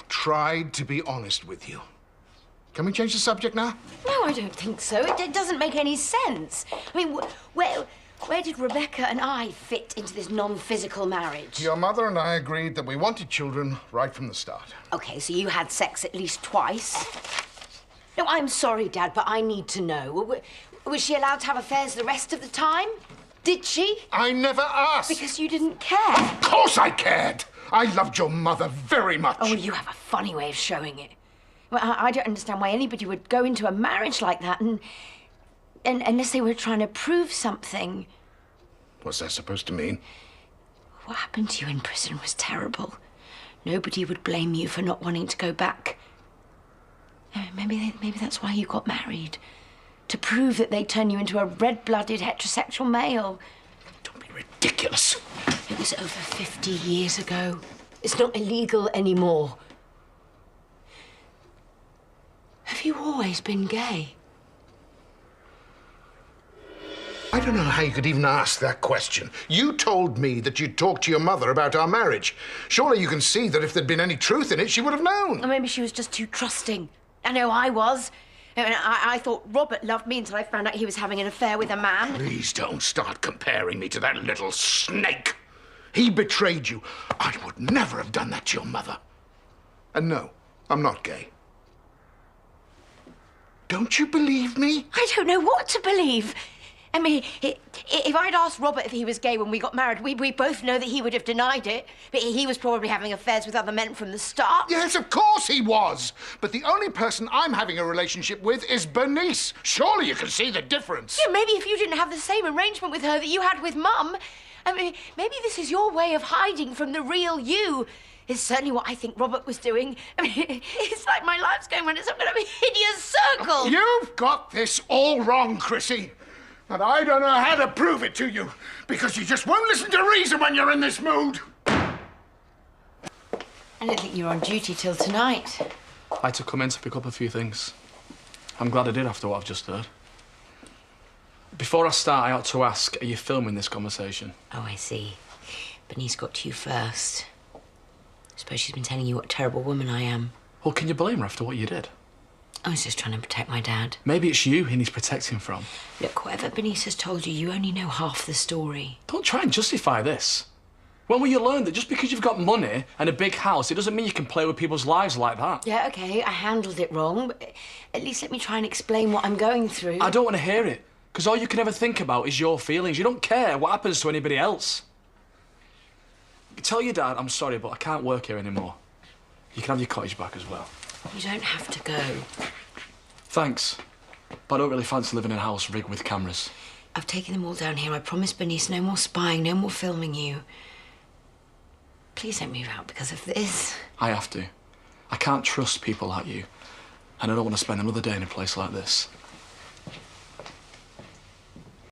Tried to be honest with you. Can we change the subject now? No, I don't think so. It doesn't make any sense. I mean, where did Rebecca and I fit into this non-physical marriage? Your mother and I agreed that we wanted children right from the start. OK, so you had sex at least twice. No, I'm sorry, Dad, but I need to know. Was she allowed to have affairs the rest of the time? Did she? I never asked. Because you didn't care. Of course I cared. I loved your mother very much. Oh, well, you have a funny way of showing it. Well, I don't understand why anybody would go into a marriage like that and unless they were trying to prove something. What's that supposed to mean? What happened to you in prison was terrible. Nobody would blame you for not wanting to go back. Maybe that's why you got married. To prove that they'd turn you into a red-blooded heterosexual male. Don't be ridiculous. It was over 50 years ago. It's not illegal anymore. Have you always been gay? I don't know how you could even ask that question. You told me that you'd talked to your mother about our marriage. Surely you can see that if there'd been any truth in it, she would have known. Or maybe she was just too trusting. I know I was. I thought Robert loved me until I found out he was having an affair with a man. Please don't start comparing me to that little snake. He betrayed you. I would never have done that to your mother. And no, I'm not gay. Don't you believe me? I don't know what to believe. I mean, if I'd asked Robert if he was gay when we got married, we both know that he would have denied it. But he was probably having affairs with other men from the start. Yes, of course he was. But the only person I'm having a relationship with is Bernice. Surely you can see the difference. Yeah, maybe if you didn't have the same arrangement with her that you had with Mum. I mean, maybe this is your way of hiding from the real you. It's certainly what I think Robert was doing. I mean, it's like my life's going round in some kind of hideous circle. You've got this all wrong, Chrissie. And I don't know how to prove it to you, because you just won't listen to reason when you're in this mood. I don't think you're on duty till tonight. I had to come in to pick up a few things. I'm glad I did after what I've just heard. Before I start, I ought to ask, are you filming this conversation? Oh, I see. Bernice got to you first. I suppose she's been telling you what a terrible woman I am. Well, can you blame her after what you did? I was just trying to protect my dad. Maybe it's you he needs protecting from. Look, whatever Bernice has told you, you only know half the story. Don't try and justify this. When will you learn that just because you've got money and a big house, it doesn't mean you can play with people's lives like that? Yeah, OK, I handled it wrong, but at least let me try and explain what I'm going through. I don't want to hear it, because all you can ever think about is your feelings. You don't care what happens to anybody else. Tell your dad I'm sorry, but I can't work here anymore. You can have your cottage back as well. You don't have to go. Thanks, but I don't really fancy living in a house rigged with cameras. I've taken them all down here. I promised Bernice no more spying, no more filming you. Please don't move out because of this. I have to. I can't trust people like you, and I don't want to spend another day in a place like this.